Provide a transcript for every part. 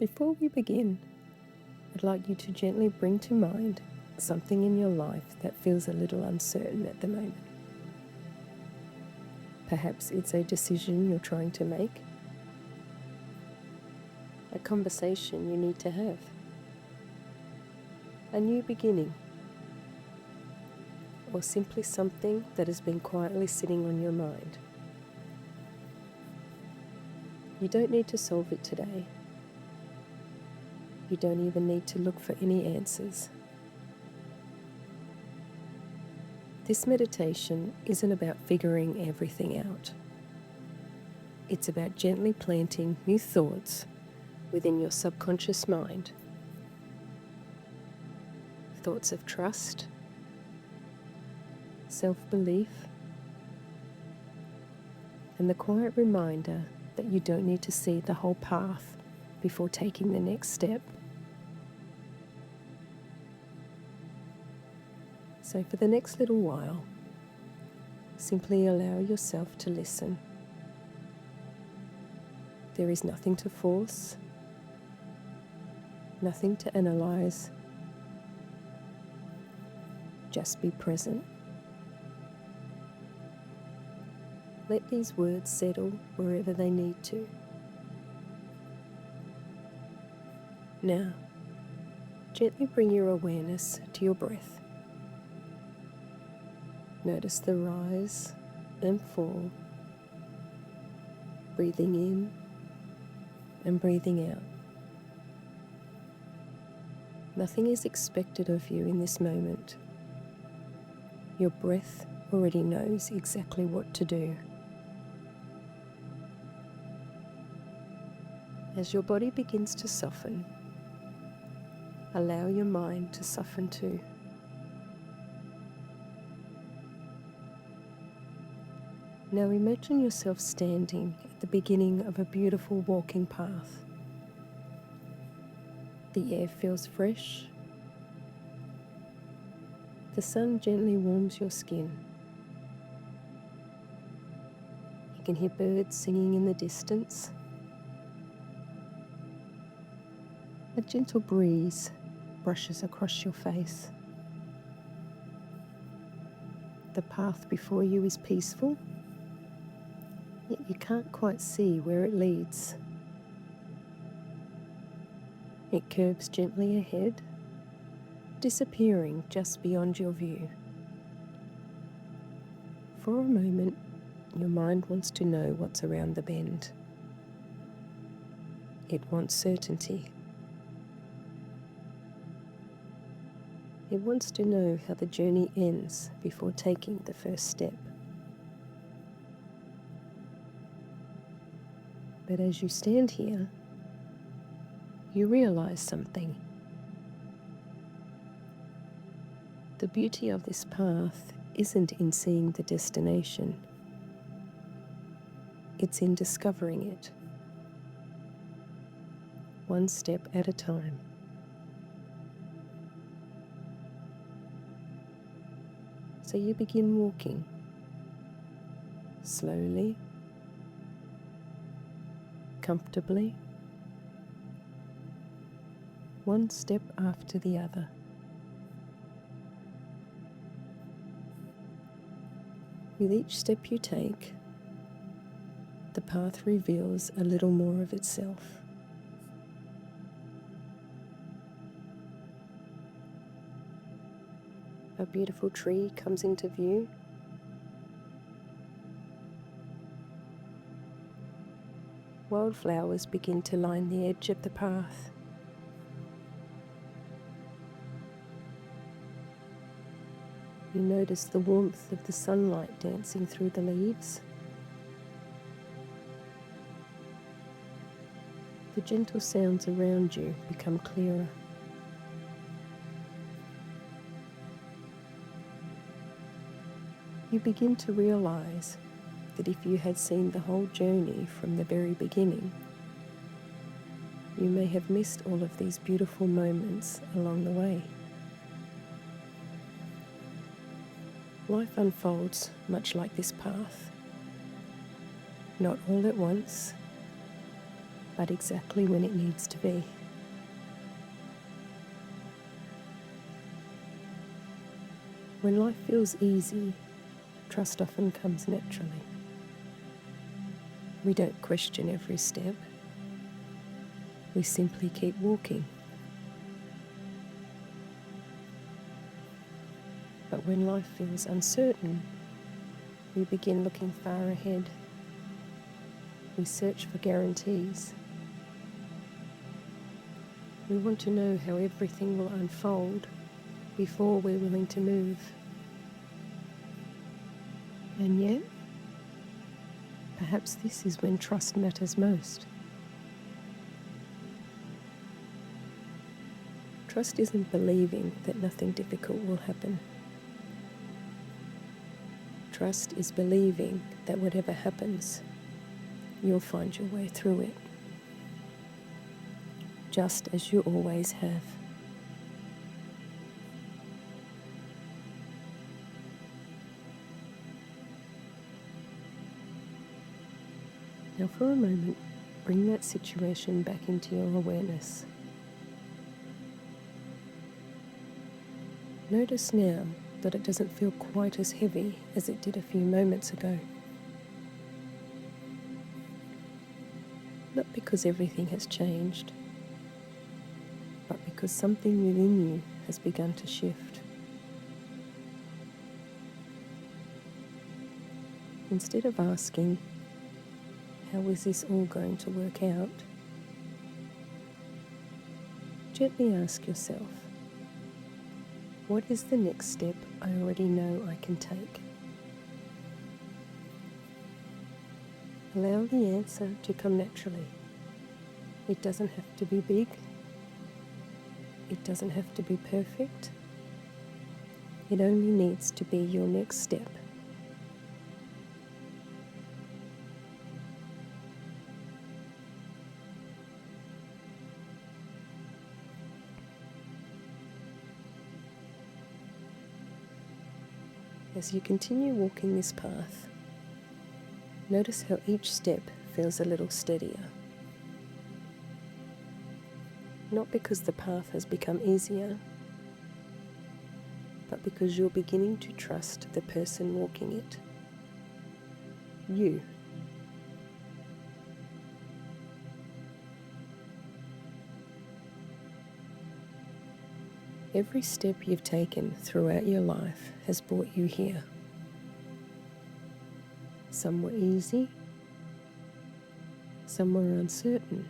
Before we begin, I'd like you to gently bring to mind something in your life that feels a little uncertain at the moment. Perhaps it's a decision you're trying to make, a conversation you need to have, a new beginning, or simply something that has been quietly sitting on your mind. You don't need to solve it today. You don't even need to look for any answers. This meditation isn't about figuring everything out. It's about gently planting new thoughts within your subconscious mind. Thoughts of trust, self-belief, and the quiet reminder that you don't need to see the whole path before taking the next step. So for the next little while, simply allow yourself to listen. There is nothing to force, nothing to analyze. Just be present. Let these words settle wherever they need to. Now, gently bring your awareness to your breath. Notice the rise and fall, breathing in and breathing out. Nothing is expected of you in this moment. Your breath already knows exactly what to do. As your body begins to soften, allow your mind to soften too. Now imagine yourself standing at the beginning of a beautiful walking path. The air feels fresh. The sun gently warms your skin. You can hear birds singing in the distance. A gentle breeze brushes across your face. The path before you is peaceful, yet you can't quite see where it leads. It curves gently ahead, disappearing just beyond your view. For a moment, your mind wants to know what's around the bend. It wants certainty. It wants to know how the journey ends before taking the first step. But as you stand here, you realize something. The beauty of this path isn't in seeing the destination. It's in discovering it, one step at a time. So you begin walking, slowly, comfortably, one step after the other. With each step you take, the path reveals a little more of itself. A beautiful tree comes into view. Wildflowers begin to line the edge of the path. You notice the warmth of the sunlight dancing through the leaves. The gentle sounds around you become clearer. You begin to realize that if you had seen the whole journey from the very beginning, you may have missed all of these beautiful moments along the way. Life unfolds much like this path, not all at once, but exactly when it needs to be. When life feels easy, trust often comes naturally. We don't question every step. We simply keep walking. But when life feels uncertain, we begin looking far ahead. We search for guarantees. We want to know how everything will unfold before we're willing to move. And yet, perhaps this is when trust matters most. Trust isn't believing that nothing difficult will happen. Trust is believing that whatever happens, you'll find your way through it, just as you always have. Now for a moment, bring that situation back into your awareness. Notice now that it doesn't feel quite as heavy as it did a few moments ago. Not because everything has changed, but because something within you has begun to shift. Instead of asking, how is this all going to work out? Gently ask yourself, what is the next step I already know I can take? Allow the answer to come naturally. It doesn't have to be big. It doesn't have to be perfect. It only needs to be your next step. As you continue walking this path, notice how each step feels a little steadier. Not because the path has become easier, but because you're beginning to trust the person walking it. You. Every step you've taken throughout your life has brought you here. Some were easy, some were uncertain.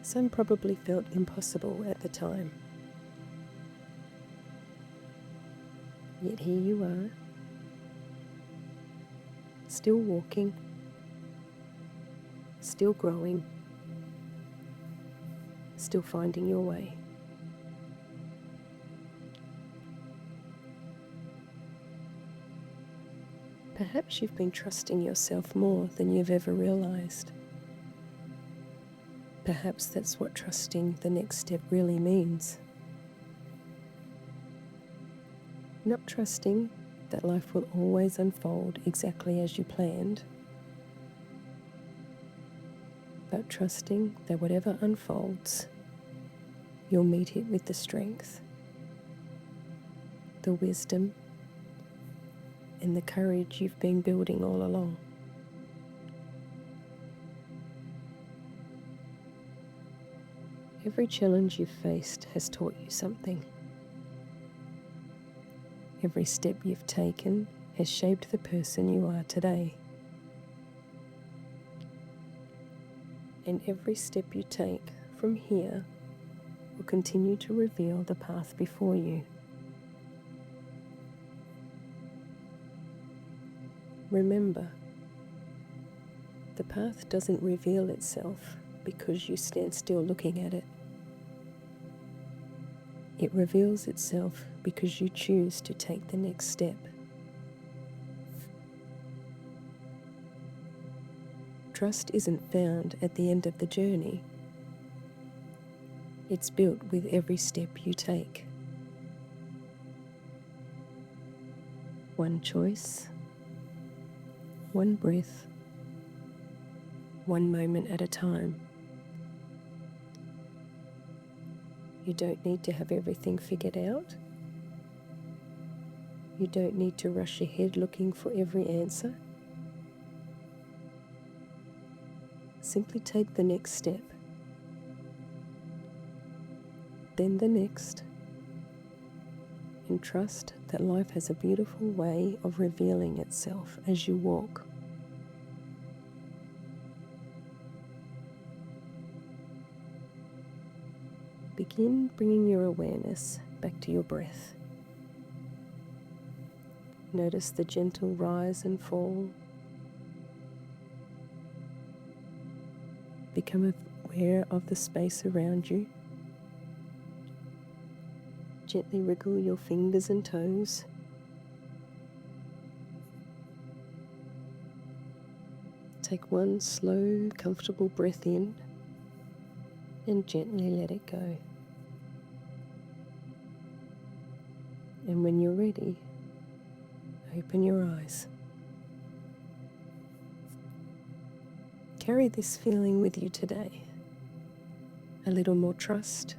Some probably felt impossible at the time. Yet here you are, still walking, still growing, still finding your way. Perhaps you've been trusting yourself more than you've ever realized. Perhaps that's what trusting the next step really means. Not trusting that life will always unfold exactly as you planned, but trusting that whatever unfolds, you'll meet it with the strength, the wisdom, and the courage you've been building all along. Every challenge you've faced has taught you something. Every step you've taken has shaped the person you are today. And every step you take from here will continue to reveal the path before you. Remember, the path doesn't reveal itself because you stand still looking at it. It reveals itself because you choose to take the next step. Trust isn't found at the end of the journey. It's built with every step you take. One choice, one breath, one moment at a time. You don't need to have everything figured out. You don't need to rush ahead looking for every answer. Simply take the next step, then the next, and trust that life has a beautiful way of revealing itself as you walk. Begin bringing your awareness back to your breath. Notice the gentle rise and fall. Become aware of the space around you. Gently wriggle your fingers and toes. Take one slow, comfortable breath in and gently let it go. And when you're ready, open your eyes. Carry this feeling with you today. A little more trust,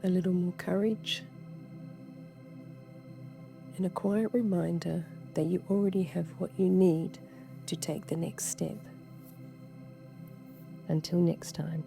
a little more courage, and a quiet reminder that you already have what you need to take the next step. Until next time.